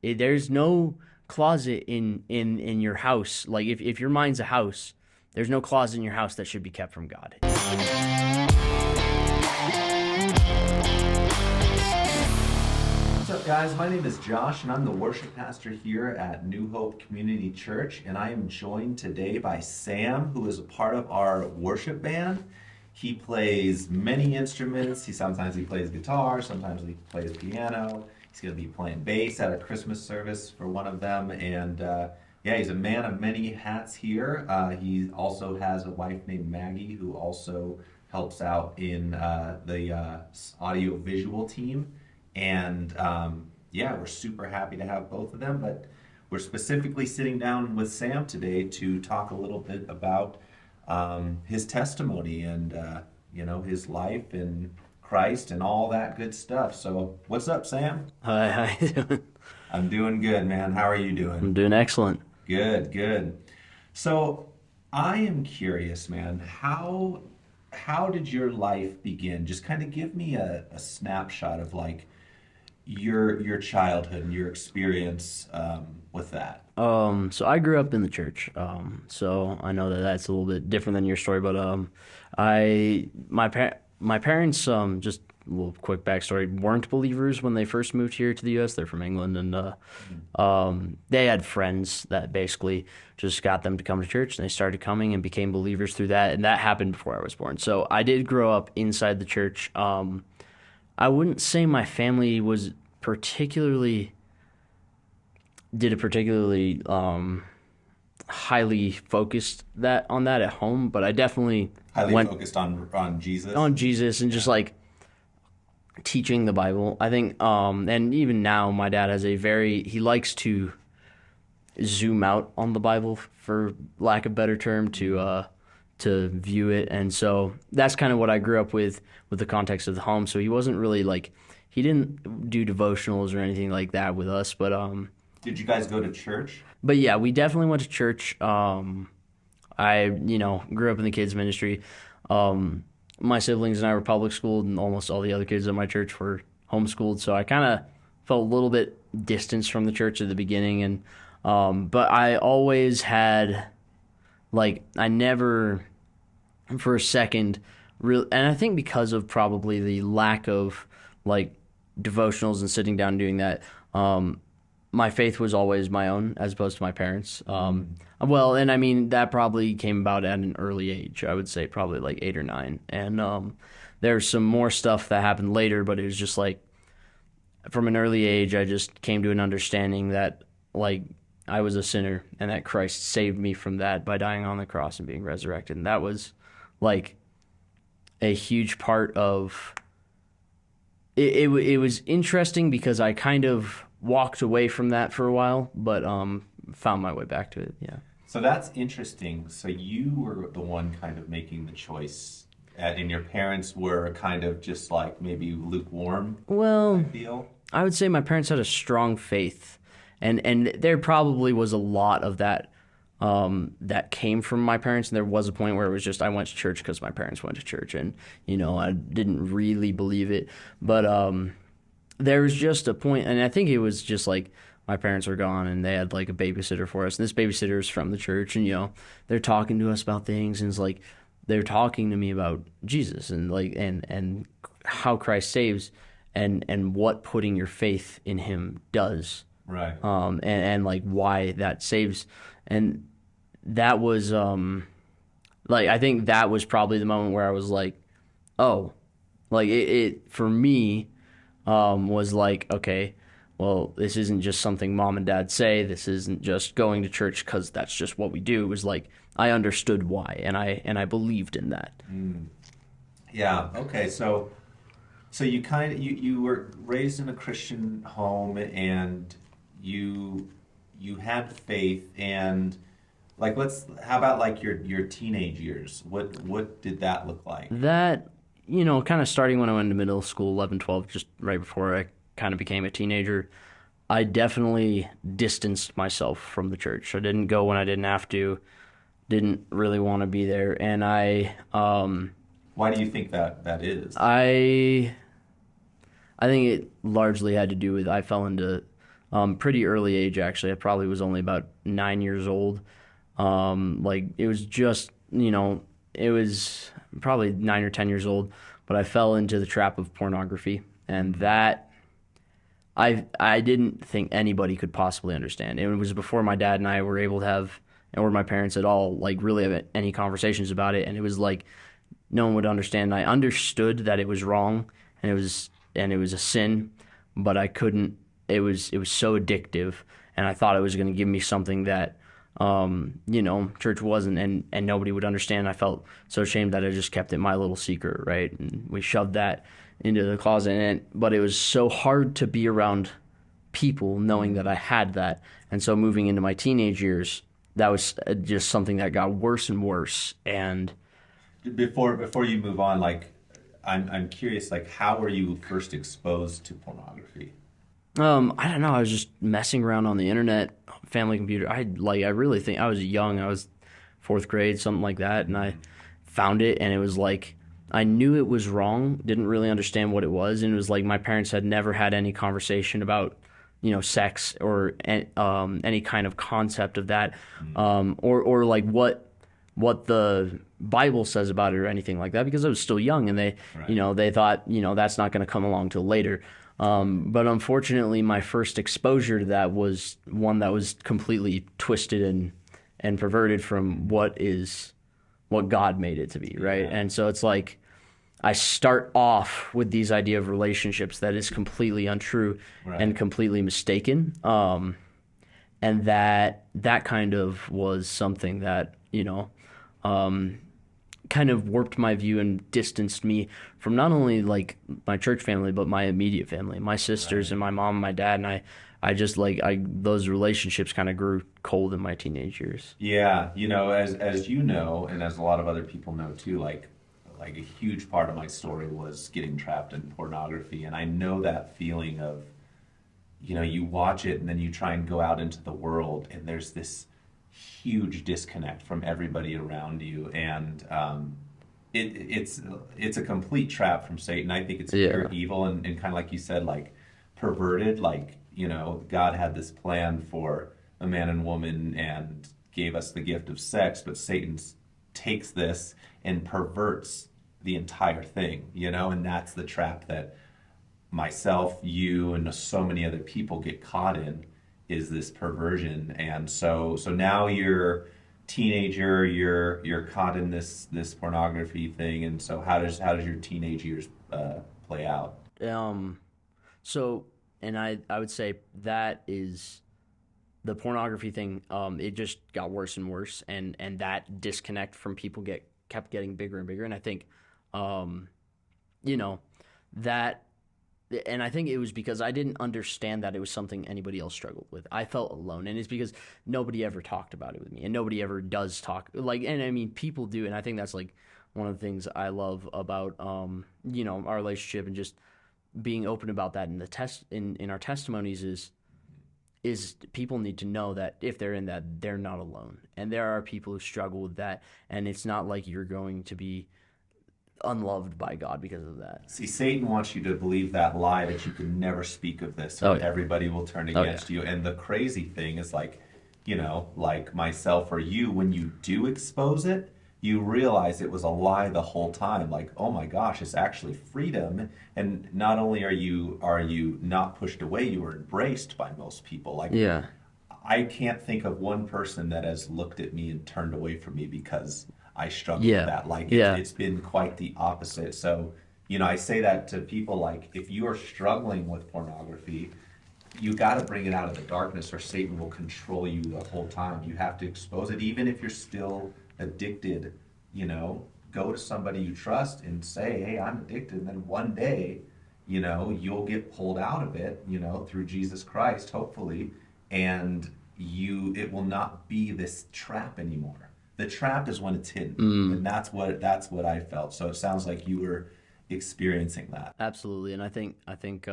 There's no closet in your house. Like if your mind's a house, there's no closet in your house that should be kept from God. What's up, guys? My name is Josh, and I'm the worship pastor here at New Hope Community Church. And I am joined today by Sam, who is a part of our worship band. He plays many instruments. Sometimes he plays guitar, sometimes he plays piano. He's going to be playing bass at a Christmas service for one of them. And yeah, he's a man of many hats here. He also has a wife named Maggie, who also helps out in the audio visual team. And yeah, we're super happy to have both of them, but we're specifically sitting down with Sam today to talk a little bit about his testimony and his life in Christ and all that good stuff. So, what's up, Sam? Hi, how you doing? I'm doing good, man. How are you I'm doing? doing excellent. Good, good. So, I am curious, man. How did your life begin? Just kind of give me a snapshot of like your childhood and your experience with that. So I grew up in the church. So I know that that's a little bit different than your story, but my parents, just a little quick backstory, weren't believers when they first moved here to the U.S. They're from England, and they had friends that basically just got them to come to church, and they started coming and became believers through that, and that happened before I was born. So I did grow up inside the church. I wouldn't say my family was particularly did a particularly highly focused that on that at home, but I definitely Highly went focused on Jesus. on Jesus and just like teaching the Bible. I think, and even now, my dad has he likes to zoom out on the Bible, for lack of a better term, to view it, and so that's kind of what I grew up with the context of the home. So he wasn't really like he didn't do devotionals or anything like that with us, Did you guys go to church? but yeah, we definitely went to church. I grew up in the kids ministry. My siblings and I were public schooled, and almost all the other kids at my church were homeschooled. So I kind of felt a little bit distanced from the church at the beginning, and but I always had I never for a second real, and I think because of probably the lack of like devotionals and sitting down and doing that. My faith was always my own as opposed to my parents. Well, and I mean, that probably came about at an early age. I would say probably like 8 or 9. And there's some more stuff that happened later, but it was just like from an early age, I just came to an understanding that like I was a sinner and that Christ saved me from that by dying on the cross and being resurrected. And that was like a huge part of it. It was interesting because I kind of walked away from that for a while, but found my way back to it. Yeah. So that's interesting. So you were the one kind of making the choice, and your parents were kind of just like maybe lukewarm Well, type deal. I would say my parents had a strong faith, and there probably was a lot of that that came from my parents. And there was a point where it was just I went to church because my parents went to church, and I didn't really believe it, but there was just a point, and I think it was just like my parents were gone and they had like a babysitter for us. And this babysitter is from the church, and they're talking to us about things, and it's like they're talking to me about Jesus and like and how Christ saves and what putting your faith in him does. Right. And like why that saves. And that was I think that was probably the moment where I was like, oh, like it for me was like, okay, well, this isn't just something mom and dad say. This isn't just going to church because that's just what we do. It was like I understood why, and I believed in that. Yeah. Okay. So you kind of you were raised in a Christian home, and you had faith, and like how about like your teenage years? What did that look like? That kind of starting when I went to middle school, 11, 12, just right before I kind of became a teenager, I definitely distanced myself from the church. I didn't go when I didn't have to, didn't really want to be there, and Why do you think that is? I think it largely had to do with I fell into pretty early age, actually. I probably was only about 9 years old. Like it was just, it was probably 9 or 10 years old, but I fell into the trap of pornography, and that I didn't think anybody could possibly understand. It was before my dad and I were able to have, or my parents at all, like really have any conversations about it, and it was like no one would understand. I understood that it was wrong, and it was a sin, but I couldn't. It was so addictive, and I thought it was going to give me something that church wasn't, and nobody would understand. I felt so ashamed that I just kept it my little secret, right? And we shoved that into the closet, but it was so hard to be around people knowing that I had that. And so moving into my teenage years, that was just something that got worse and worse. And Before you move on, like I'm curious, like how were you first exposed to pornography? I don't know. I was just messing around on the internet, family computer. I really think I was young. I was fourth grade, something like that, and I found it, and it was like I knew it was wrong. Didn't really understand what it was, and it was like my parents had never had any conversation about sex or any kind of concept of that, or like what the Bible says about it or anything like that, because I was still young, and they Right. they thought that's not going to come along till later. But unfortunately, my first exposure to that was one that was completely twisted and perverted from what God made it to be, right? Yeah. And so it's like I start off with these idea of relationships that is completely untrue and Right. completely mistaken. And that kind of was something that um, kind of warped my view and distanced me from not only like my church family but my immediate family, my sisters Right. and my mom and my dad. And I just like I those relationships kind of grew cold in my teenage years. Yeah, as you know, and as a lot of other people know too, like a huge part of my story was getting trapped in pornography, and I know that feeling of, you watch it and then you try and go out into the world, and there's this huge disconnect from everybody around you, and it's a complete trap from Satan. I think it's pure Yeah. evil, and kind of like you said, like perverted. Like God had this plan for a man and woman and gave us the gift of sex, but Satan takes this and perverts the entire thing, and that's the trap that myself, you, and so many other people get caught in, is this perversion. And so now you're teenager, you're caught in this pornography thing. And so how does your teenage years play out? Um. So, and I would say that is the pornography thing. It just got worse and worse, and that disconnect from people kept getting bigger and bigger. And I think, um, you know, that and I think it was because I didn't understand that it was something anybody else struggled with. I felt alone, and it's because nobody ever talked about it with me, and nobody ever does talk. Like, and I mean, people do, and I think that's like one of the things I love about our relationship and just being open about that in the test in our testimonies is people need to know that if they're in that, they're not alone, and there are people who struggle with that, and it's not like you're going to be unloved by God because of that. See, Satan wants you to believe that lie that you can never speak of this Oh or yeah. everybody will turn Oh yeah. against you. And the crazy thing is like, like myself or you, when you do expose it, you realize it was a lie the whole time. Like, oh my gosh, it's actually freedom. And not only are you not pushed away, you are embraced by most people. Like Yeah. I can't think of one person that has looked at me and turned away from me because I struggle with Yeah. that. Like Yeah. it's been quite the opposite. So, I say that to people, like if you are struggling with pornography, you got to bring it out of the darkness or Satan will control you the whole time. You have to expose it, even if you're still addicted, go to somebody you trust and say, hey, I'm addicted. And then one day, you'll get pulled out of it, through Jesus Christ, hopefully, and it will not be this trap anymore. The trap is when it's hidden, and that's what I felt. So it sounds like you were experiencing that. Absolutely, and I think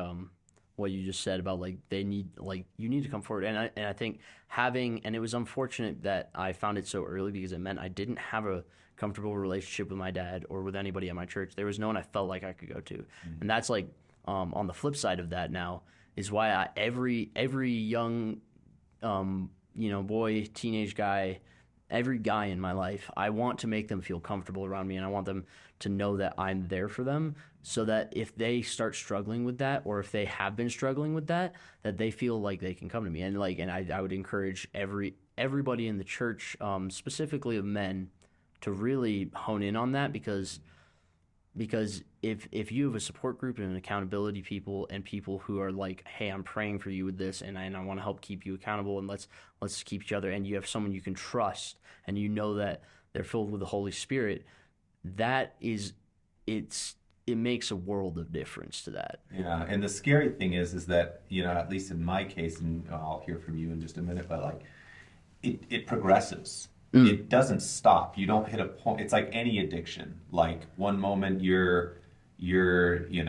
what you just said about like you need to come forward, and I think having and it was unfortunate that I found it so early because it meant I didn't have a comfortable relationship with my dad or with anybody at my church. There was no one I felt like I could go to, and that's like on the flip side of that now is why every young boy, teenage guy, every guy in my life, I want to make them feel comfortable around me, and I want them to know that I'm there for them, so that if they start struggling with that, or if they have been struggling with that, that they feel like they can come to me. And I would encourage everybody in the church, specifically of men, to really hone in on that, because if you have a support group and an accountability people, and people who are like, hey, I'm praying for you with this, and I want to help keep you accountable, and let's keep each other, and you have someone you can trust, and you know that they're filled with the Holy Spirit, that is it makes a world of difference to that. Yeah, and the scary thing is that, at least in my case, and I'll hear from you in just a minute, but like it progresses. It doesn't stop. You don't hit a point. It's like any addiction. Like one moment you're drinking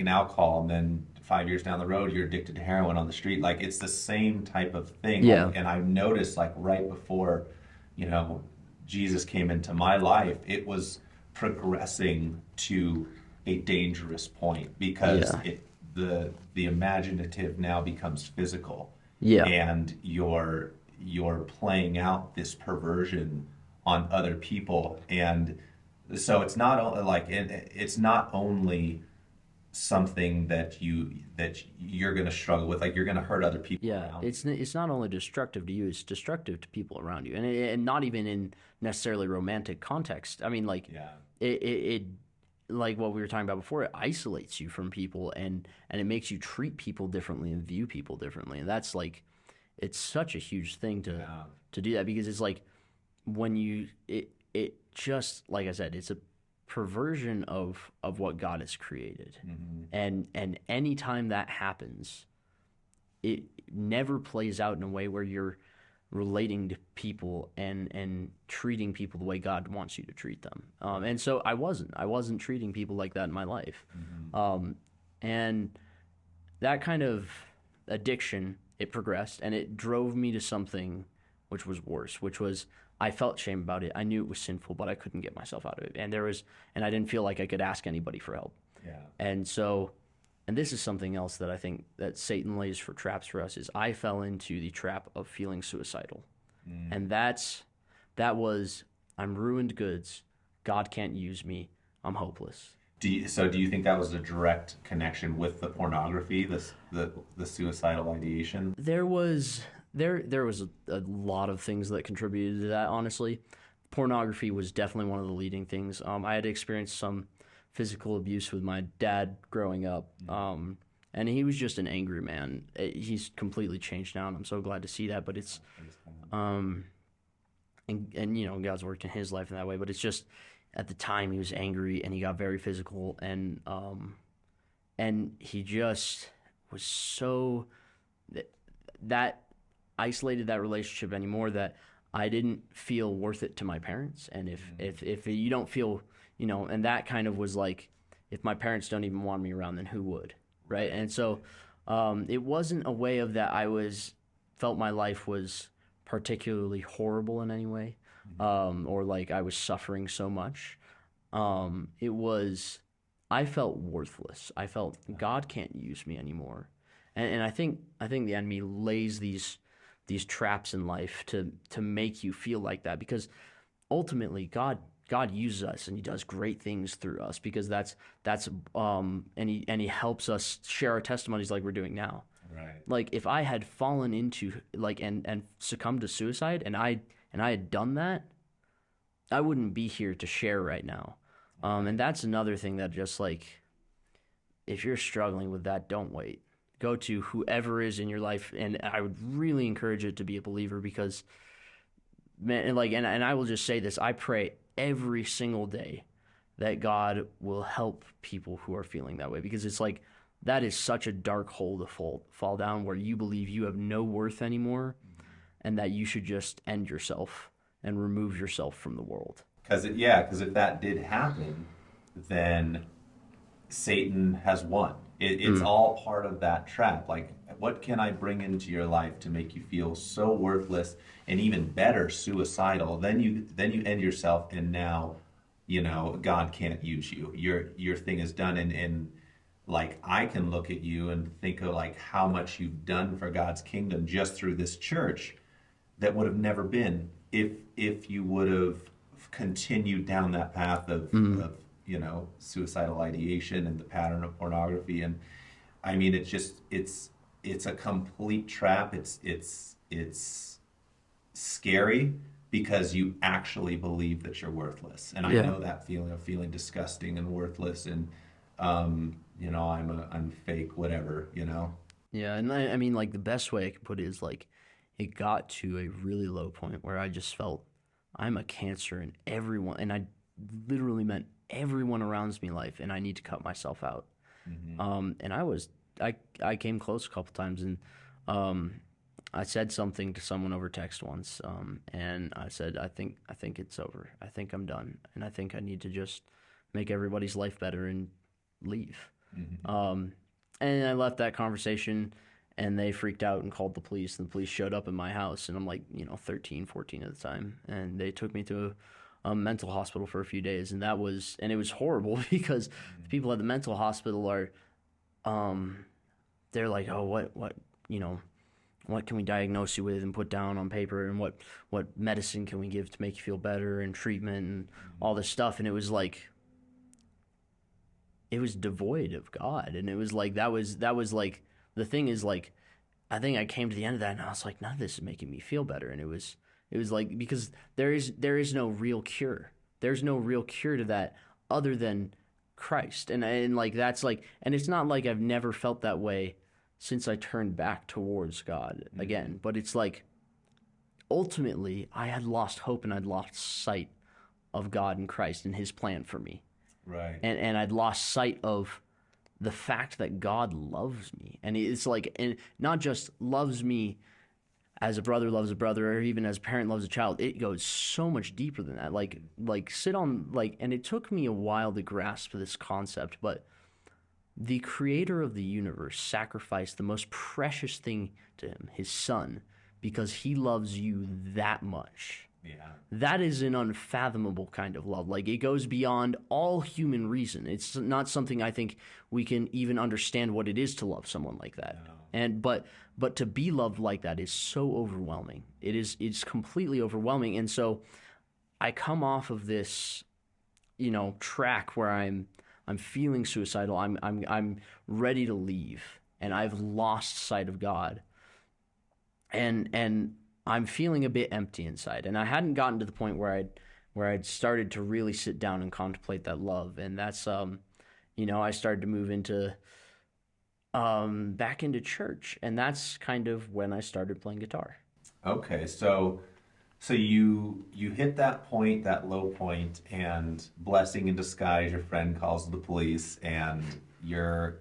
alcohol, and then 5 years down the road you're addicted to heroin on the street. Like it's the same type of thing. Yeah. And I've noticed, like, right before, Jesus came into my life, it was progressing to a dangerous point, because Yeah. the imaginative now becomes physical. Yeah. And you're playing out this perversion on other people. And so it's not like it's not only something that you're going to struggle with, like you're going to hurt other people Yeah, around you. it's not only destructive to you; it's destructive to people around you, and not even in necessarily romantic context. I mean, like Yeah. it like what we were talking about before. It isolates you from people, and it makes you treat people differently and view people differently, and that's like it's such a huge thing Yeah. to do that, because it's like when it just, like I said, it's a perversion of what God has created, and anytime that happens, it never plays out in a way where you're relating to people and treating people the way God wants you to treat them. And so I wasn't treating people like that in my life. And that kind of addiction, it progressed, and it drove me to something which was worse, which was I felt shame about it. I knew it was sinful, but I couldn't get myself out of it. And I didn't feel like I could ask anybody for help. Yeah. And so, and this is something else that I think that Satan lays for traps for us, is I fell into the trap of feeling suicidal. And that was, I'm ruined goods. God can't use me. I'm hopeless. So do you think that was a direct connection with the pornography, the suicidal ideation? There was a lot of things that contributed to that, honestly. Pornography was definitely one of the leading things. I had experienced some physical abuse with my dad growing up, and he was just an angry man. He's completely changed now, and I'm so glad to see that. But it's and God's worked in his life in that way. But it's just at the time he was angry, and he got very physical, and he just was so that isolated that relationship anymore, that I didn't feel worth it to my parents. And if you don't feel, and that kind of was like, if my parents don't even want me around, then who would, right? And so it wasn't a way of that felt my life was particularly horrible in any way, or like I was suffering so much. It was, I felt worthless. I felt God can't use me anymore. And I think the enemy lays these traps in life to make you feel like that, because ultimately God uses us, and he does great things through us, because that's and he helps us share our testimonies like we're doing now. Right. Like if I had fallen into like and succumbed to suicide, and I had done that, I wouldn't be here to share right now. And that's another thing that just like, if you're struggling with that, don't wait. Go to whoever is in your life, and I would really encourage it to be a believer, because man, and I will just say this, I pray every single day that God will help people who are feeling that way, because it's like that is such a dark hole to fall down, where you believe you have no worth anymore, and that you should just end yourself and remove yourself from the world. Because if that did happen, then Satan has won. It's all part of that trap. Like, what can I bring into your life to make you feel so worthless, and even better, suicidal? Then you end yourself, and now, God can't use you. Your thing is done. And like I can look at you and think of like how much you've done for God's kingdom just through this church that would have never been if you would have continued down that path Mm. of suicidal ideation and the pattern of pornography. And I mean, it's a complete trap. It's scary because you actually believe that you're worthless. And I Yeah. know that feeling of feeling disgusting and worthless and I'm fake, whatever. Yeah, and I mean, like the best way I can put it is like it got to a really low point where I just felt I'm a cancer in everyone, and I literally meant everyone around me life, and I need to cut myself out. Hmm. And I came close a couple times, and um, I said something to someone over text once, and I said I think it's over. I think I'm done, and I think I need to just make everybody's life better and leave. Hmm. Um, and I left that conversation and they freaked out and called the police. And the police showed up in my house. And I'm like, 13, 14 at the time. And they took me to a mental hospital for a few days. And it was horrible because the people at the mental hospital um, they're like, oh, you know, what can we diagnose you with and put down on paper? And what medicine can we give to make you feel better and treatment and all this stuff. And it was like, it was devoid of God, and it was like that was like the thing is like I think I came to the end of that, and I was like, none of this is making me feel better, and it was like because there is no real cure. There's no real cure to that other than Christ, and like that's like, and it's not like I've never felt that way since I turned back towards God Hmm. again, but it's like ultimately I had lost hope and I'd lost sight of God and Christ and His plan for me, Right. and I'd lost sight of the fact that God loves me. And it's like, and not just loves me as a brother loves a brother or even as a parent loves a child. It goes so much deeper than that. Like sit on like and it took me a while to grasp this concept, but the creator of the universe sacrificed the most precious thing to him, his son, because he loves you that much. Yeah. That is an unfathomable kind of love. Like it goes beyond all human reason. It's not something I think we can even understand what it is to love someone like that. No. And but to be loved like that is so overwhelming. It's completely overwhelming. And so I come off of this, track where I'm feeling suicidal. I'm ready to leave and I've lost sight of God. And I'm feeling a bit empty inside, and I hadn't gotten to the point where I'd started to really sit down and contemplate that love, and that's I started to move into back into church, and that's kind of when I started playing guitar. Okay, so you hit that point, that low point, and blessing in disguise, your friend calls the police, and you're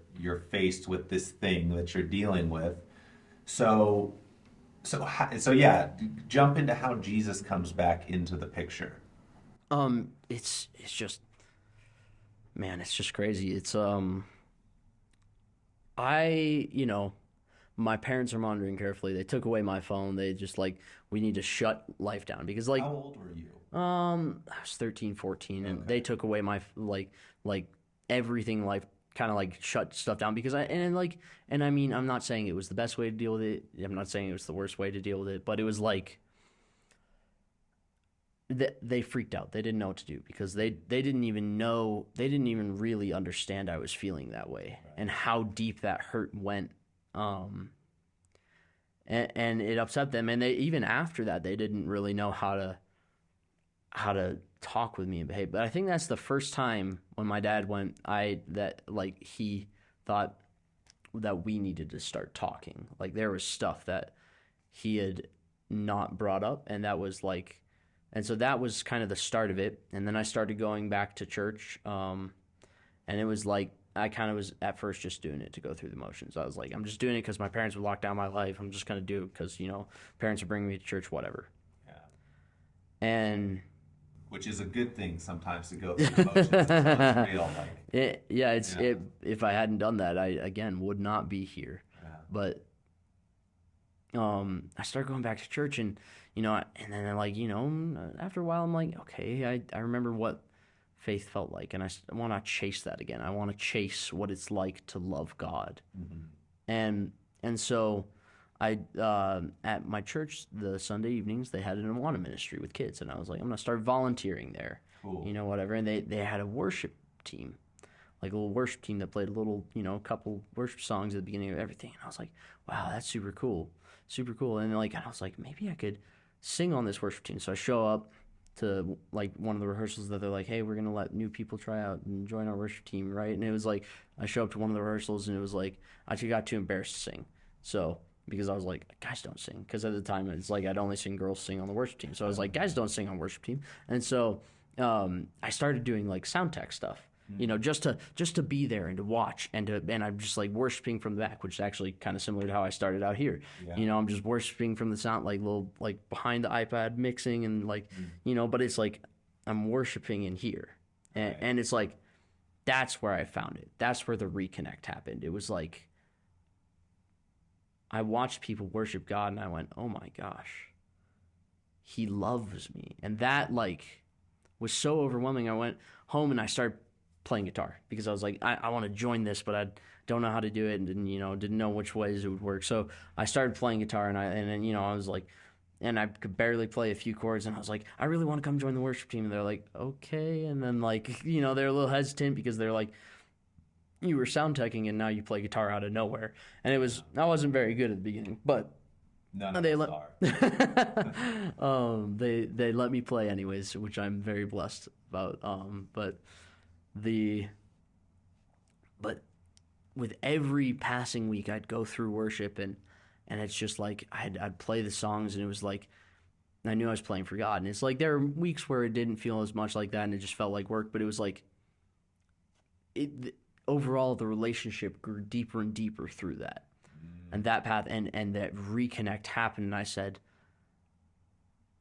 faced with this thing that you're dealing with. So so yeah, jump into how Jesus comes back into the picture. It's just, man, it's just crazy. It's I my parents are monitoring carefully. They took away my phone. They just like, we need to shut life down because like How old were you? I was 13, 14, and they Okay. took away my like everything, like kind of like shut stuff down because and I mean, I'm not saying it was the best way to deal with it. I'm not saying it was the worst way to deal with it, but it was like they freaked out. They didn't know what to do because they didn't even really understand I was feeling that way and Right. how deep that hurt went. Um, and it upset them, and they even after that they didn't really know how to talk with me and behave. But I think that's the first time when my dad went, he thought that we needed to start talking. Like there was stuff that he had not brought up, and that was like, and so that was kind of the start of it. And then I started going back to church, and it was like I kind of was at first just doing it to go through the motions. I was like, I'm just doing it because my parents would lock down my life. I'm just gonna do it because parents are bringing me to church, whatever. Yeah. And Which is a good thing sometimes to go through the motions until it's real, like, yeah, you it's know. it. If I hadn't done that, I again would not be here. Yeah. But I started going back to church, and and then like after a while, I'm like, okay, I remember what faith felt like, and I want to chase that again. I want to chase what it's like to love God, and so I at my church the Sunday evenings they had an Awana ministry with kids, and I was like, I'm gonna start volunteering there, Cool. whatever. And they had a worship team, like a little worship team that played a little, couple worship songs at the beginning of everything. And I was like, wow, that's super cool, super cool. And I was like, maybe I could sing on this worship team. So I show up to like one of the rehearsals that they're like, hey, we're gonna let new people try out and join our worship team, right? And it was like I show up to one of the rehearsals and it was like I actually got too embarrassed to sing. So because I was like, guys don't sing, because at the time it's like I'd only seen girls sing on the worship team. So I was like, guys don't sing on worship team. And so I started doing like sound tech stuff, just to be there and to watch and I'm just like worshiping from the back, which is actually kind of similar to how I started out here. Yeah. I'm just worshiping from the sound, like little like behind the iPad mixing and like but it's like I'm worshiping in here, and it's like that's where I found it. That's where the reconnect happened. It was like I watched people worship God and I went, oh my gosh, he loves me. And that like was so overwhelming. I went home and I started playing guitar because I was like, I want to join this, but I don't know how to do it and didn't know which ways it would work. So I started playing guitar and then I was like, and I could barely play a few chords and I was like, I really want to come join the worship team. And they're like, okay. And then like, they're a little hesitant because they're like, you were sound teching and now you play guitar out of nowhere. And I wasn't very good at the beginning, but None of they us let are. they let me play anyways, which I'm very blessed about. The but with every passing week, I'd go through worship and it's just like I'd play the songs and it was like I knew I was playing for God. And it's like there are weeks where it didn't feel as much like that and it just felt like work, but it was like overall the relationship grew deeper and deeper through that. And that path and that reconnect happened, and I said,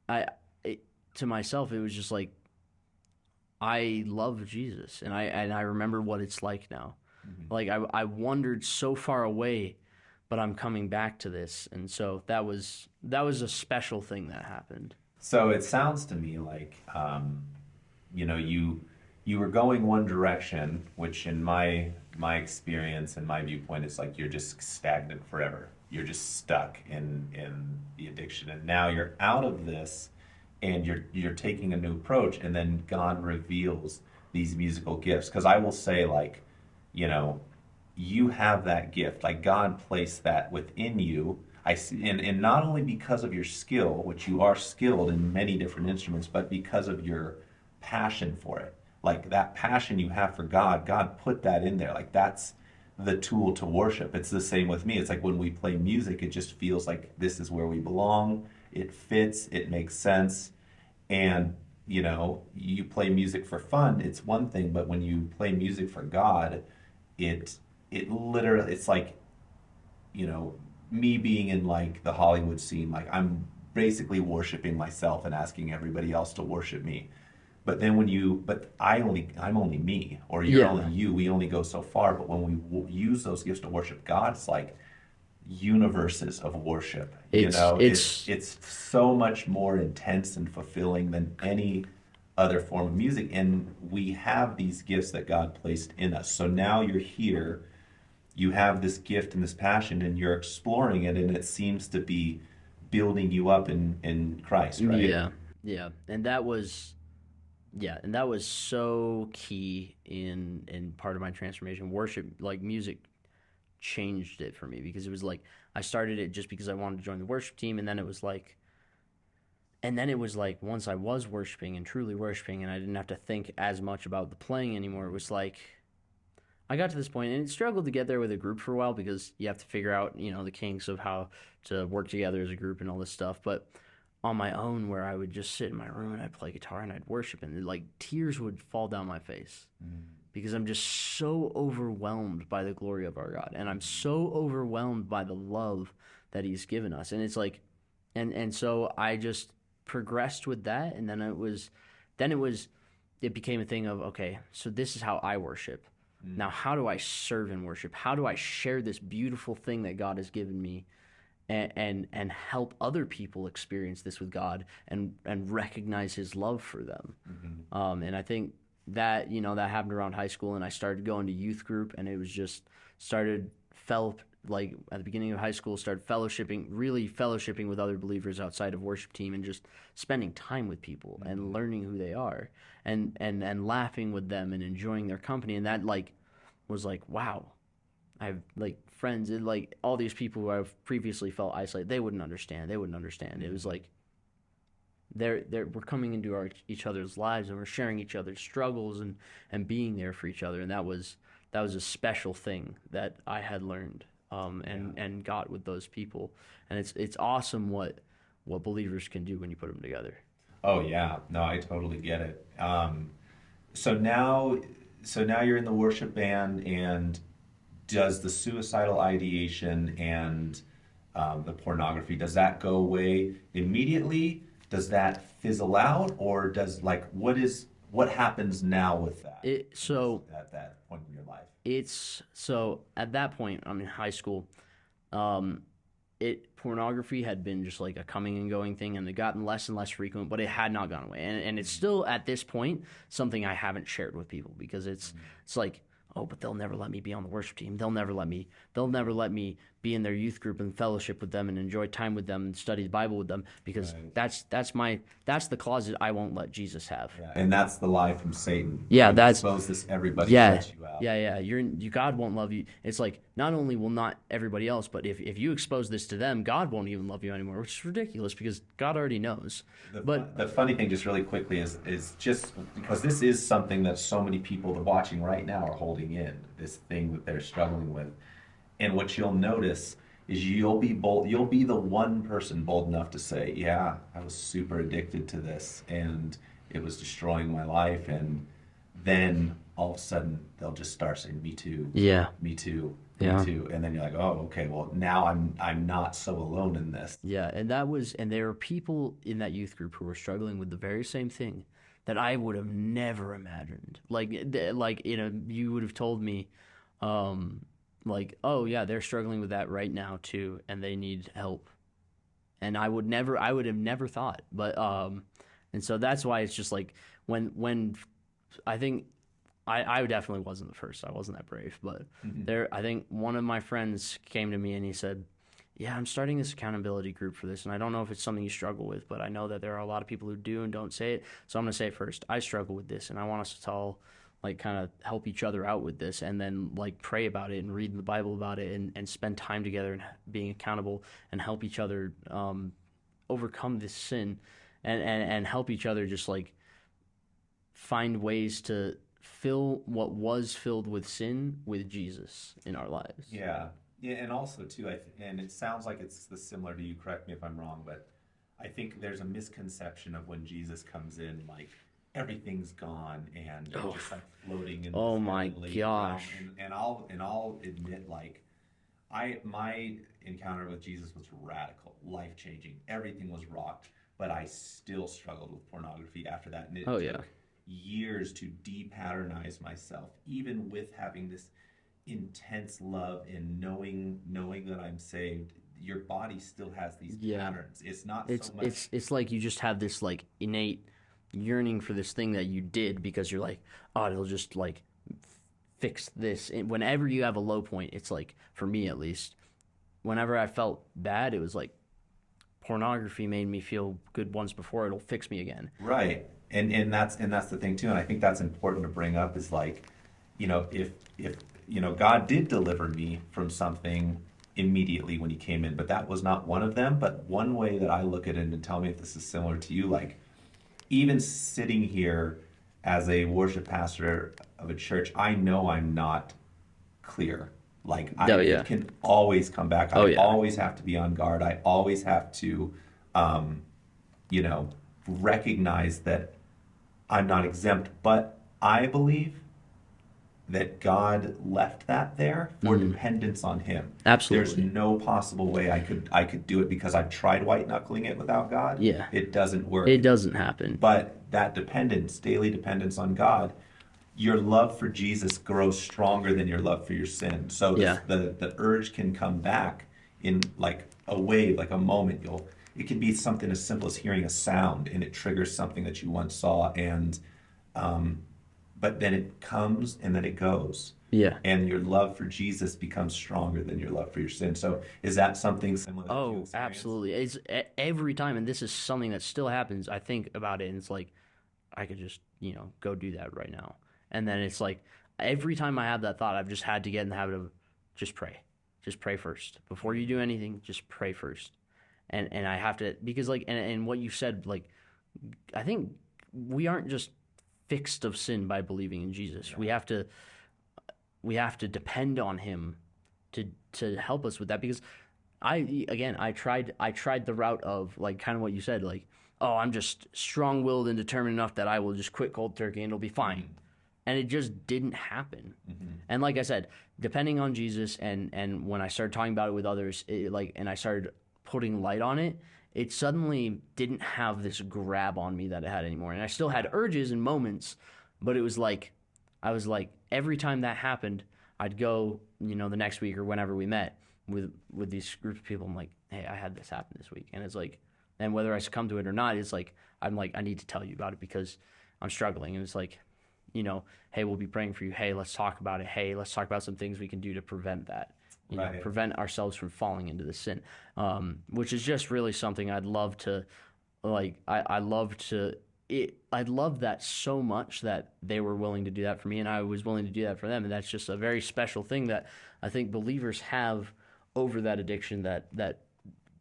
to myself, it was just like, I love Jesus, and I remember what it's like now. Like I wandered so far away, but I'm coming back to this, and so that was a special thing that happened. So it sounds to me like, you were going one direction, which in my experience and my viewpoint is like you're just stagnant forever. You're just stuck in the addiction, and now you're out of this, and you're taking a new approach, and then God reveals these musical gifts. Because I will say, like, you have that gift. Like God placed that within you. I see, and not only because of your skill, which you are skilled in many different instruments, but because of your passion for it. Like that passion you have for God, God put that in there. Like that's the tool to worship. It's the same with me. It's like when we play music, it just feels like this is where we belong. It fits, it makes sense. And, you play music for fun, it's one thing, but when you play music for God, it literally, it's like, me being in like the Hollywood scene, like I'm basically worshiping myself and asking everybody else to worship me. But then I'm only me, or you're Yeah, only you. We only go so far. But when we use those gifts to worship God, it's like universes of worship. It's so much more intense and fulfilling than any other form of music. And we have these gifts that God placed in us. So now you're here, you have this gift and this passion, and you're exploring it, and it seems to be building you up in Christ, right? yeah, and that was. Yeah, and that was so key in part of my transformation. Worship, like music, changed it for me because it was like I started it just because I wanted to join the worship team, and then it was like once I was worshiping and truly worshiping, and I didn't have to think as much about the playing anymore. It was like I got to this point, and it struggled to get there with a group for a while because you have to figure out, the kinks of how to work together as a group and all this stuff. But on my own, where I would just sit in my room and I'd play guitar and I'd worship, and like tears would fall down my face because I'm just so overwhelmed by the glory of our God, and I'm so overwhelmed by the love that He's given us, and it's like, and so I just progressed with that, and it became a thing of, okay, so this is how I worship. Now, how do I serve in worship? How do I share this beautiful thing that God has given me and help other people experience this with God and recognize His love for them? And I think that that happened around high school, and I started going to youth group, and it was just started fell like at the beginning of high school, started fellowshipping with other believers outside of worship team, and just spending time with people and learning who they are, and laughing with them and enjoying their company, and that was like, wow. I have like friends and like all these people who I've previously felt isolated. They wouldn't understand. They wouldn't understand. It was like we're coming into each other's lives, and we're sharing each other's struggles, and being there for each other. And that was a special thing that I had learned, and got with those people. And it's awesome what believers can do when you put them together. Oh yeah, no, I totally get it. So now, so now you're in the worship band, and does the suicidal ideation and the pornography, does that go away immediately? Does that fizzle out, or does what happens now with that? At that point in your life. It's so at that point, I'm in high school. Um, Pornography had been just like a coming and going thing, and it gotten less and less frequent, but it had not gone away, and it's still at this point something I haven't shared with people, because it's like, oh, but they'll never let me be on the worship team. They'll never let me be in their youth group and fellowship with them and enjoy time with them and study the Bible with them, because Right. that's the closet I won't let Jesus have. Yeah, and that's the lie from Satan. Yeah, When you that's expose this, everybody yeah, shuts you out. yeah. God won't love you. It's like, not only will not everybody else, but if you expose this to them, God won't even love you anymore, which is ridiculous, because God already knows. But The funny thing, just really quickly, is just because this is something that so many people that are watching right now are holding in, this thing that they're struggling with. And what you'll notice is you'll be bold, you'll be the one person bold enough to say, yeah, I was super addicted to this and it was destroying my life. And then all of a sudden they'll just start saying, me too, yeah, me too, yeah. me too. And then you're like, oh, okay, well now I'm not so alone in this. Yeah, and there were people in that youth group who were struggling with the very same thing that I would have never imagined. You would have told me, oh yeah, they're struggling with that right now too, and they need help, and I would have never thought. But and so that's why it's just like, when I think I definitely wasn't the first. I wasn't that brave, but I think one of my friends came to me and he said, yeah, I'm starting this accountability group for this, and I don't know if it's something you struggle with, but I know that there are a lot of people who do and don't say it, so I'm going to say it first. I struggle with this, and I want us to all, kind of help each other out with this, and then, pray about it and read the Bible about it, and spend time together and being accountable, and help each other overcome this sin, and help each other just, find ways to fill what was filled with sin with Jesus in our lives. Yeah. Yeah, and also too, and it sounds like it's similar to you. Correct me if I'm wrong, but I think there's a misconception of when Jesus comes in, everything's gone and you're just floating in Oh this my heavenly gosh. realm. And I'll admit, my encounter with Jesus was radical, life changing. Everything was rocked, but I still struggled with pornography after that, and it Oh, took yeah. years to de-patternize myself, even with having this intense love and knowing that I'm saved. Your body still has these Yeah. patterns. It's not It's so much. it's like you just have this innate yearning for this thing that you did, because you're like, oh, it'll just fix this. And whenever you have a low point, it's like, for me at least, whenever I felt bad, it was like pornography made me feel good once before, it'll fix me again. Right. And that's the thing too. And I think that's important to bring up is if God did deliver me from something immediately when he came in, but that was not one of them. But one way that I look at it, and tell me if this is similar to you, even sitting here as a worship pastor of a church, I know I'm not clear. Oh, yeah. It can always come back. Oh, I yeah. always have to be on guard. I always have to, you know, recognize that I'm not exempt. But I believe that God left that there for dependence on him. Absolutely. There's no possible way I could do it, because I've tried white knuckling it without God. Yeah. It doesn't work. It doesn't happen. But that dependence, daily dependence on God, your love for Jesus grows stronger than your love for your sin. So Yeah. the urge can come back in a wave, like a moment. It can be something as simple as hearing a sound, and it triggers something that you once saw. And but then it comes and then it goes. Yeah. And your love for Jesus becomes stronger than your love for your sin. So is that something similar that you Oh, experience? absolutely. It's every time, and this is something that still happens. I think about it, and it's like I could just, go do that right now. And then it's like every time I have that thought, I've just had to get in the habit of just pray. Just pray first. Before you do anything, just pray first. And I have to, because like, and what you said, like, I think we aren't just fixed of sin by believing in Jesus. Yeah. We have to depend on him to help us with that, because I tried the route of, like, kind of what you said, like, oh, I'm just strong-willed and determined enough that I will just quit cold turkey and it'll be fine. And it just didn't happen. And like I said, depending on Jesus, and when I started talking about it with others, and I started putting light on it, it suddenly didn't have this grab on me that it had anymore. And I still had urges and moments, but it was like, I was like, every time that happened, I'd go, the next week or whenever we met with these groups of people. I'm like, hey, I had this happen this week, and it's like, and whether I succumb to it or not, it's like, I'm like, I need to tell you about it because I'm struggling. And it's like, hey, we'll be praying for you. Hey, let's talk about it. Hey, let's talk about some things we can do to prevent that. Right. Prevent ourselves from falling into the sin, which is just really something I'd love to, like, I love to. I love that so much that they were willing to do that for me, and I was willing to do that for them, and that's just a very special thing that I think believers have over that addiction, that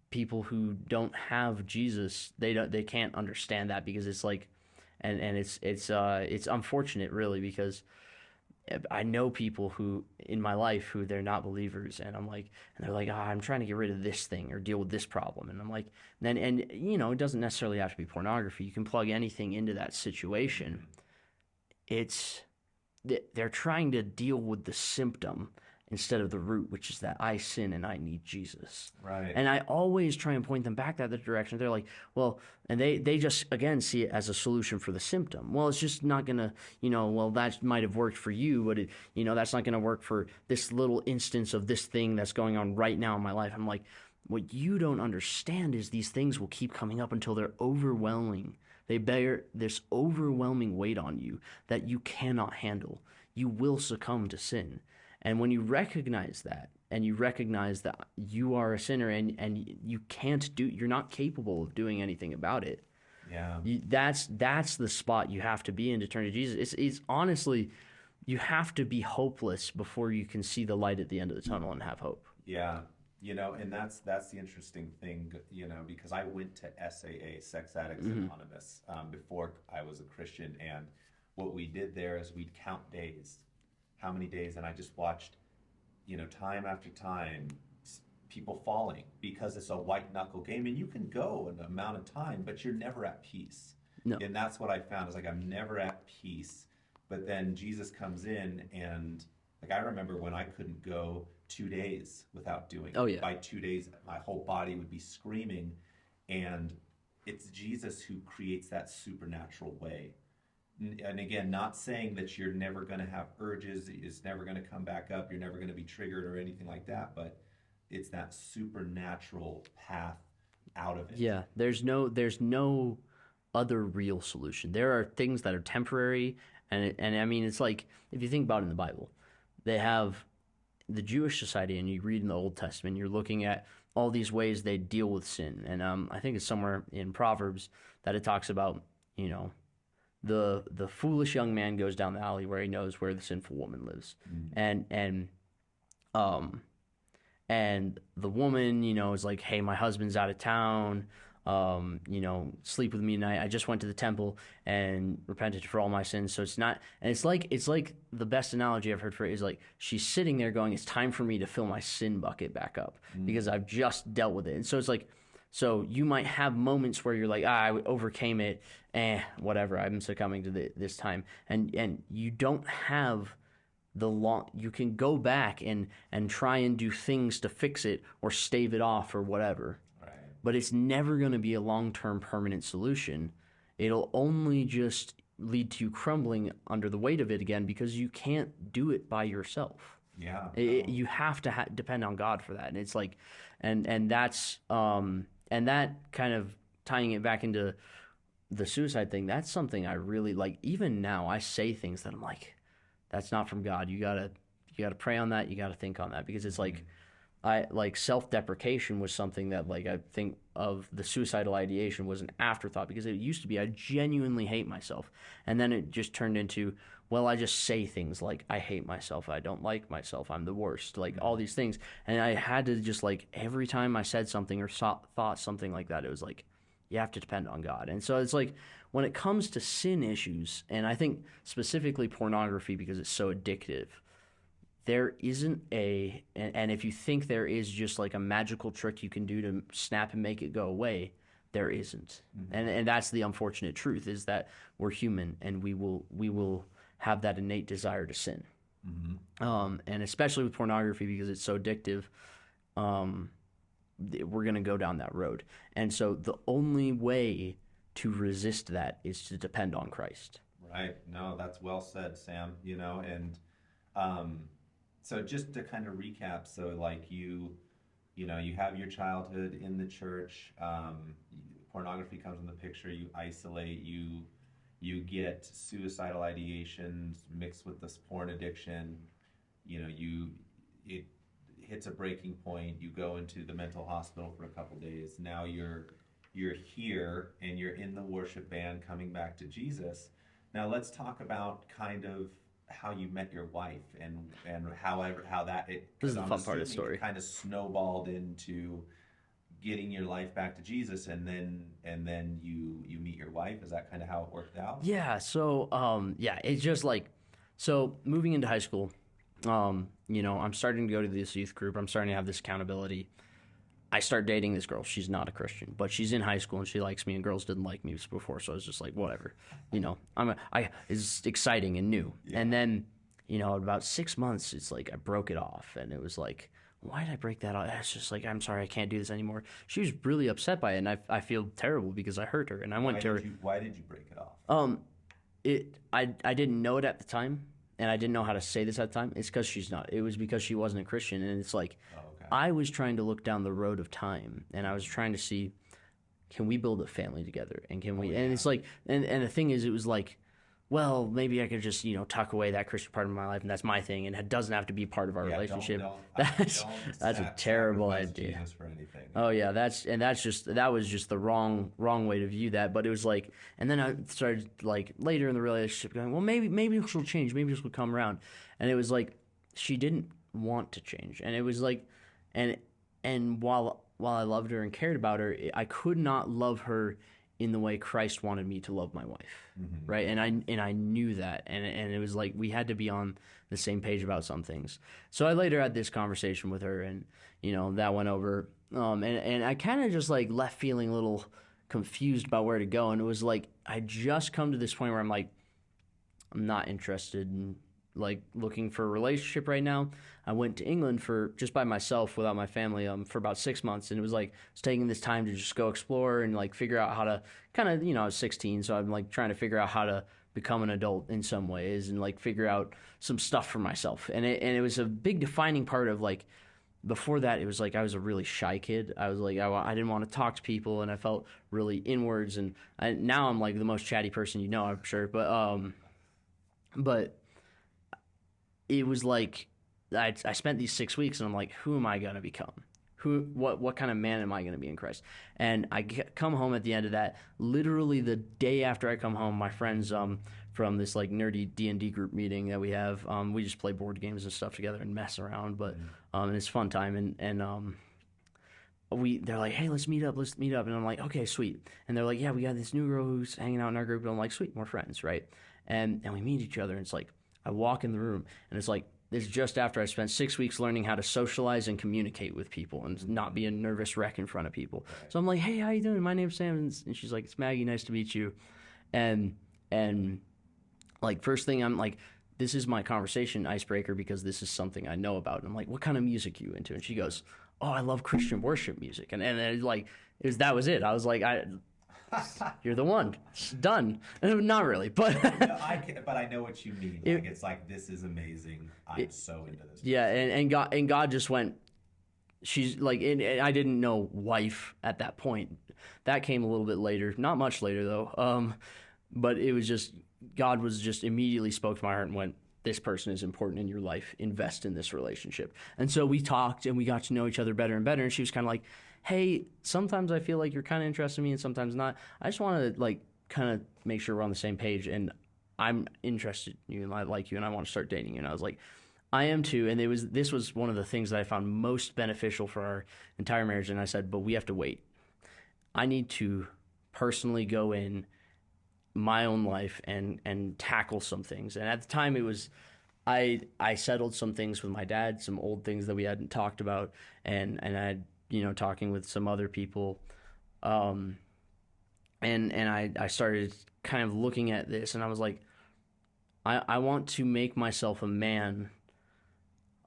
people who don't have Jesus, they can't understand that, because it's like, and it's unfortunate, really, because I know people who in my life who they're not believers, and I'm like, and they're like, I'm trying to get rid of this thing or deal with this problem, and I'm like, and it doesn't necessarily have to be pornography. You can plug anything into that situation. It's they're trying to deal with the symptom instead of the root, which is that I sin and I need Jesus. Right. And I always try and point them back that direction. They're like, well, and they just, again, see it as a solution for the symptom. Well, it's just not going to, well, that might have worked for you, but that's not going to work for this little instance of this thing that's going on right now in my life. I'm like, what you don't understand is these things will keep coming up until they're overwhelming. They bear this overwhelming weight on you that you cannot handle. You will succumb to sin. And when you recognize that, and you recognize that you are a sinner, and you're not capable of doing anything about it. Yeah. That's the spot you have to be in to turn to Jesus. It's honestly, you have to be hopeless before you can see the light at the end of the tunnel and have hope. Yeah. And that's the interesting thing, because I went to SAA, Sex Addicts Anonymous, before I was a Christian, and what we did there is we'd count days. How many days? And I just watched, time after time, people falling, because it's a white knuckle game, and you can go an amount of time, but you're never at peace. No. And that's what I found, is like, I'm never at peace. But then Jesus comes in, and like, I remember when I couldn't go 2 days without doing it. Oh, yeah. By 2 days, my whole body would be screaming. And it's Jesus who creates that supernatural way. And again, not saying that you're never going to have urges, it's never going to come back up, you're never going to be triggered or anything like that, but it's that supernatural path out of it. Yeah, there's no other real solution. There are things that are temporary, and I mean, it's like, if you think about it in the Bible, they have the Jewish society, and you read in the Old Testament, you're looking at all these ways they deal with sin, and I think it's somewhere in Proverbs that it talks about, the foolish young man goes down the alley where he knows where the sinful woman lives, and the woman, is like, hey, my husband's out of town, sleep with me tonight. I just went to the temple and repented for all my sins. So it's not, and it's like the best analogy I've heard for it is like, she's sitting there going, it's time for me to fill my sin bucket back up because I've just dealt with it. And so it's like, so you might have moments where you're like, I overcame it, whatever, I'm succumbing to this time. And you don't have you can go back and try and do things to fix it or stave it off or whatever. Right. But it's never going to be a long-term permanent solution. It'll only just lead to you crumbling under the weight of it again, because you can't do it by yourself. Yeah. You have to depend on God for that. And it's like, and that's, and that kind of tying it back into the suicide thing, that's something I really like. Even now, I say things that I'm like, that's not from God. You gotta pray on that. You gotta think on that because it's like I like self-deprecation was something that like I think of the suicidal ideation was an afterthought because it used to be I genuinely hate myself, and then it just turned into well I just say things like I hate myself, I don't like myself, I'm the worst, like all these things, and I had to just like every time I said something or thought something like that, it was like you have to depend on God, and so it's like when it comes to sin issues, and I think specifically pornography because it's so addictive there isn't and if you think there is just like a magical trick you can do to snap and make it go away, there isn't. And that's the unfortunate truth is that we're human and we will have that innate desire to sin. And especially with pornography because it's so addictive, we're going to go down that road. And so the only way to resist that is to depend on Christ. Right. No, that's well said, Sam. And so just to kind of recap, so like you have your childhood in the church, pornography comes in the picture, you isolate, you get suicidal ideations mixed with this porn addiction, it hits a breaking point, you go into the mental hospital for a couple days, now you're here and you're in the worship band coming back to Jesus. Now let's talk about kind of how you met your wife and how that this is the fun part of the story. Kind of snowballed into getting your life back to Jesus, and then you meet your wife. Is that kind of how it worked out? Yeah. So it's just like so moving into high school. I'm starting to go to this youth group. I'm starting to have this accountability. I start dating this girl. She's not a Christian, but she's in high school and she likes me. And girls didn't like me before, so I was just like, whatever. It's exciting and new. Yeah. And then, about 6 months, it's like I broke it off, and it was like, why did I break that off? It's just like I'm sorry, I can't do this anymore. She was really upset by it, and I feel terrible because I hurt her. And I went to her. Why did you break it off? I didn't know it at the time. And I didn't know how to say this at the time. It's because she's not. It was because she wasn't a Christian. And it's like, I was trying to look down the road of time. And I was trying to see, can we build a family together? And can we? And it's like, and the thing is, it was like, well, maybe I could just, tuck away that Christian part of my life. And that's my thing. And it doesn't have to be part of our relationship. That's a terrible idea. Jesus for anything. Oh yeah, that was just the wrong way to view that. But it was like, and then I started like later in the relationship going, well, maybe she'll change, maybe she'll come around, and it was like she didn't want to change, and it was like, and while I loved her and cared about her, I could not love her in the way Christ wanted me to love my wife, right? And I knew that, and it was like we had to be on the same page about some things. So I later had this conversation with her, and that went over, and I kind of just like left feeling a little confused about where to go, and it was like I just come to this point where I'm like, I'm not interested in like looking for a relationship right now. I went to England for just by myself without my family for about 6 months, and it was like I was taking this time to just go explore and like figure out how to kind of I was 16, so I'm like trying to figure out how to become an adult in some ways and like figure out some stuff for myself, and it was a big defining part of like before that it was like I was a really shy kid. I was like I didn't want to talk to people, and I felt really inwards, and now I'm like the most chatty person I'm sure, but it was like I spent these 6 weeks, and I'm like, who am I going to become? What kind of man am I going to be in Christ? And I come home at the end of that. Literally the day after I come home, my friends from this like nerdy D&D group meeting that we have, we just play board games and stuff together and mess around, but and it's a fun time. And they're like, hey, let's meet up. And I'm like, okay, sweet. And they're like, yeah, we got this new girl who's hanging out in our group. And I'm like, sweet, more friends, right? And we meet each other, and it's like, I walk in the room, and it's like, this is just after I spent 6 weeks learning how to socialize and communicate with people and not be a nervous wreck in front of people. Right. So I'm like, hey, how you doing? My name's Sam. And she's like, it's Maggie. Nice to meet you. And like, first thing I'm like, this is my conversation icebreaker because this is something I know about. And I'm like, what kind of music are you into? And she goes, oh, I love Christian worship music. And it, like, that was it. I was like, you're the one. It's done. Not really, but but I know what you mean. It's like, this is amazing. I'm so into this. Yeah, and God just went, she's like, and I didn't know wife at that point. That came a little bit later, not much later though. But it was just, God was just immediately spoke to my heart and went, this person is important in your life. Invest in this relationship. And so we talked and we got to know each other better and better. And she was kind of like, hey, sometimes I feel like you're kind of interested in me and sometimes not. I just want to like kind of make sure we're on the same page. And I'm interested in you and I like you and I want to start dating you. And I was like, I am too. And this was one of the things that I found most beneficial for our entire marriage. And I said, but we have to wait. I need to personally go in my own life and tackle some things. And at the time it was, I settled some things with my dad, some old things that we hadn't talked about, and I, talking with some other people. And I started kind of looking at this and I was like, I want to make myself a man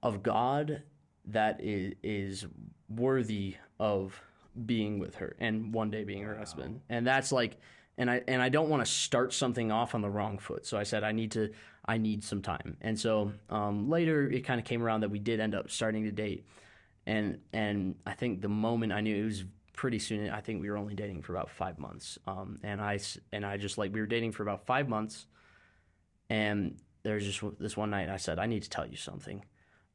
of God that is worthy of being with her and one day being her husband. And that's like, and I don't want to start something off on the wrong foot. So I said, I need some time. And so later it kind of came around that we did end up starting to date. And I think the moment I knew, it was pretty soon. I think we were only dating for about 5 months. And I just like, we were dating for about 5 months. And there's just this one night I said, I need to tell you something.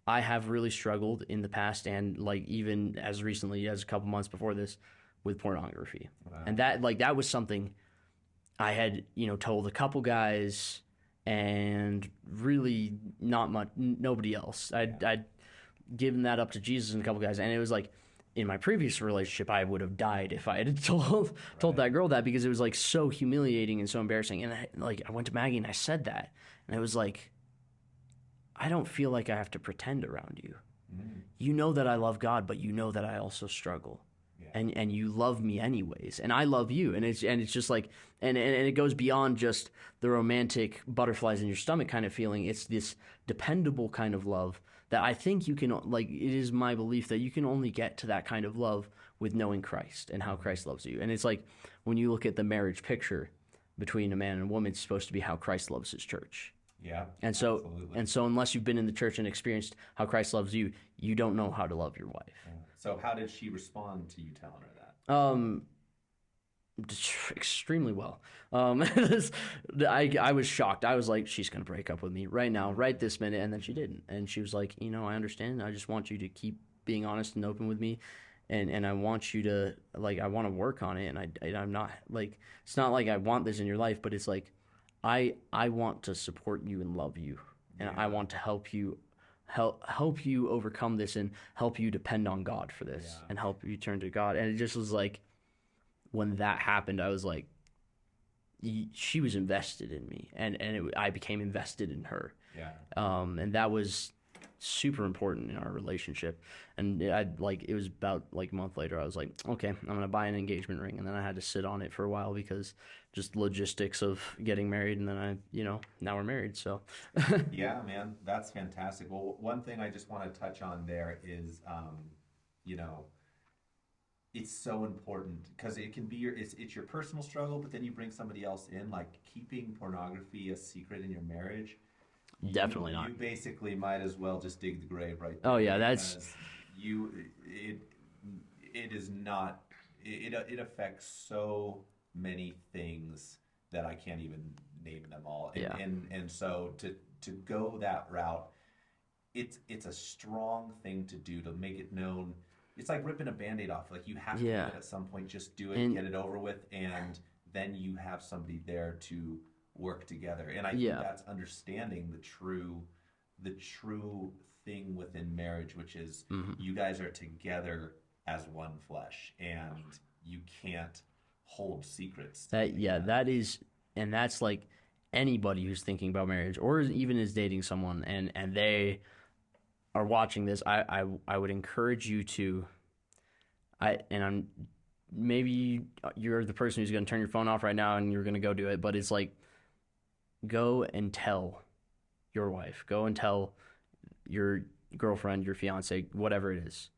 I have really struggled in the past and like even as recently as a couple months before this with pornography. Wow. And that was something I had, told a couple guys and really not much, nobody else. I'd given that up to Jesus and a couple guys. And it was like in my previous relationship, I would have died if I had told that girl that, because it was like so humiliating and so embarrassing. And I went to Maggie and I said that, and it was like, I don't feel like I have to pretend around you. Mm. You know that I love God, but you know that I also struggle. Yeah. And you love me anyways, and I love you, and it's just like, and it goes beyond just the romantic butterflies in your stomach kind of feeling. It's this dependable kind of love that I think you can, like, it is my belief that you can only get to that kind of love with knowing Christ and how Christ loves you. And it's like when you look at the marriage picture between a man and a woman, it's supposed to be how Christ loves his church. Yeah, and so absolutely. Unless you've been in the church and experienced how Christ loves you, you don't know how to love your wife. So how did she respond to you telling her that? Extremely well. I was shocked. I was like, she's gonna break up with me right now, right this minute, and then she didn't. And she was like, I understand. I just want you to keep being honest and open with me. And I want you to, like, I want to work on it. And I'm not like, it's not like I want this in your life, but it's like, I want to support you and love you, and I want to help you overcome this and help you depend on God for this, and help you turn to God. And it just was like, when that happened, I was like, she was invested in me, and I became invested in her. And that was super important in our relationship. And it was about like a month later, I was like, okay, I'm gonna buy an engagement ring. And then I had to sit on it for a while because just logistics of getting married. And then now we're married. So yeah, man, that's fantastic. Well, one thing I just want to touch on there is it's so important because it can be it's your personal struggle, but then you bring somebody else in, like keeping pornography a secret in your marriage. Definitely not. You basically might as well just dig the grave right there. Oh yeah, that's it is not, it affects so many things that I can't even name them all. And so to go that route, it's a strong thing to do, to make it known. It's like ripping a Band-Aid off. Like, you have to do it at some point. Just do it, get it over with, and then you have somebody there to work together. And I think that's understanding the true thing within marriage, which is you guys are together as one flesh, and you can't hold secrets. That is, and that's like anybody who's thinking about marriage or even is dating someone and they are watching this, I would encourage you to, maybe you're the person who's going to turn your phone off right now and you're going to go do it, but it's like, go and tell your wife, go and tell your girlfriend, your fiance, whatever it is.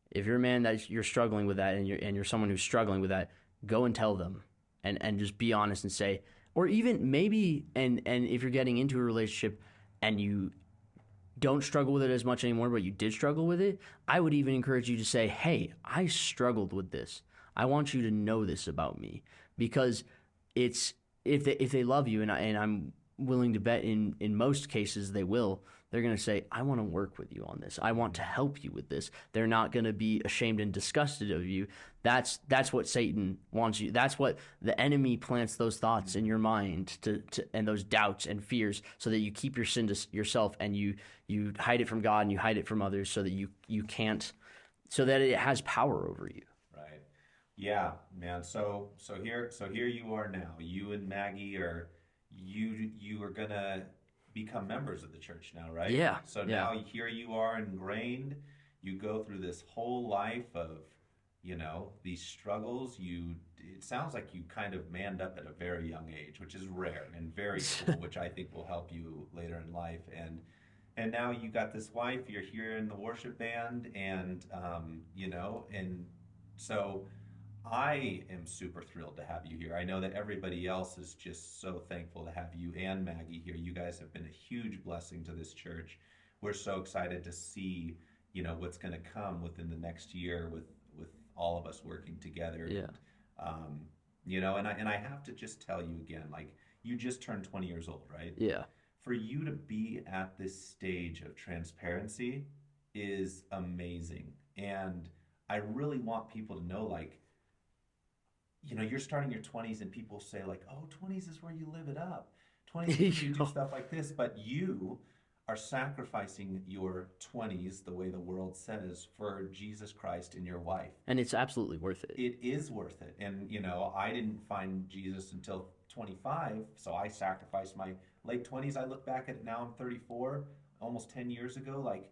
If you're a man that you're struggling with that, and you're someone who's struggling with that, go and tell them, and just be honest and say, or even maybe, and if you're getting into a relationship and don't struggle with it as much anymore, but you did struggle with it, I would even encourage you to say, hey, I struggled with this. I want you to know this about me, because it's if they love you, and I'm willing to bet in most cases they will, they're going to say, I want to work with you on this. I want to help you with this. They're not going to be ashamed and disgusted of you. That's what Satan wants you. That's what the enemy plants, those thoughts in your mind to and those doubts and fears, so that you keep your sin to yourself, and you hide it from God and you hide it from others, so that you can't, so that it has power over you. Right. Yeah, man. So here you are now. You and Maggie you are gonna become members of the church now, right? Yeah. So Yeah. now here you are ingrained. You go through this whole life of, these struggles. It sounds like you kind of manned up at a very young age, which is rare and very cool, which I think will help you later in life. And now you got this wife. You're here in the worship band, and so I am super thrilled to have you here. I know that everybody else is just so thankful to have you and Maggie here. You guys have been a huge blessing to this church. We're so excited to see, what's going to come within the next year with all of us working together. Yeah. And I have to just tell you again, like, you just turned 20 years old, right? Yeah. For you to be at this stage of transparency is amazing. And I really want people to know, like, you're starting your 20s and people say, like, oh, 20s is where you live it up. 20s is where you do stuff like this. But you are sacrificing your 20s, the way the world says, for Jesus Christ and your wife. And it's absolutely worth it. It is worth it. And, I didn't find Jesus until 25, so I sacrificed my late 20s. I look back at it now, I'm 34, almost 10 years ago. Like,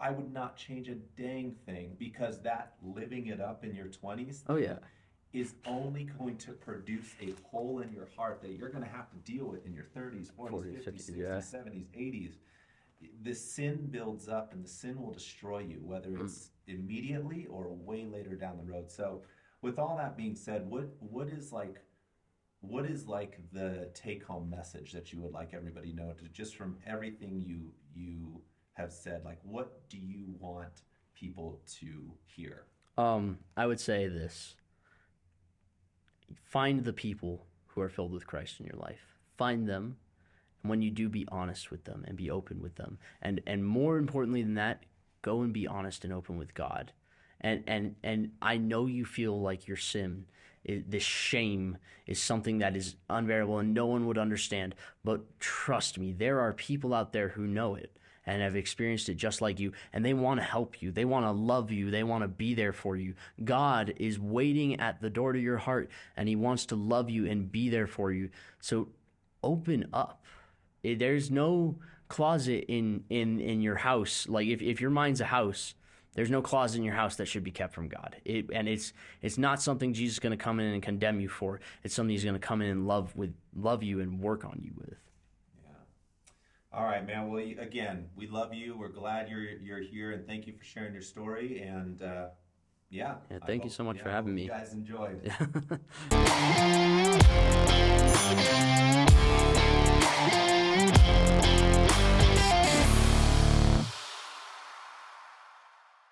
I would not change a dang thing, because that living it up in your 20s Oh, yeah. is only going to produce a hole in your heart that you're going to have to deal with in your 30s, 40s, 50s, 60s, yeah. 70s, 80s. The sin builds up, and the sin will destroy you, whether it's immediately or way later down the road. So, with all that being said, what is like the take-home message that you would like everybody to know, just from everything you have said? Like, what do you want people to hear? I would say this. Find the people who are filled with Christ in your life. Find them. And when you do, be honest with them and be open with them. And more importantly than that, go and be honest and open with God. And I know you feel like your sin, this shame, is something that is unbearable and no one would understand. But trust me, there are people out there who know it and have experienced it just like you, and they want to help you. They want to love you. They want to be there for you. God is waiting at the door to your heart, and he wants to love you and be there for you. So open up. There's no closet in your house. Like, if your mind's a house, there's no closet in your house that should be kept from God. It's not something Jesus is going to come in and condemn you for. It's something he's going to come in and love you and work on you with. Yeah. All right, man. Well, again, we love you. We're glad you're here, and thank you for sharing your story. And yeah. Thank you so much for having me. You guys enjoyed.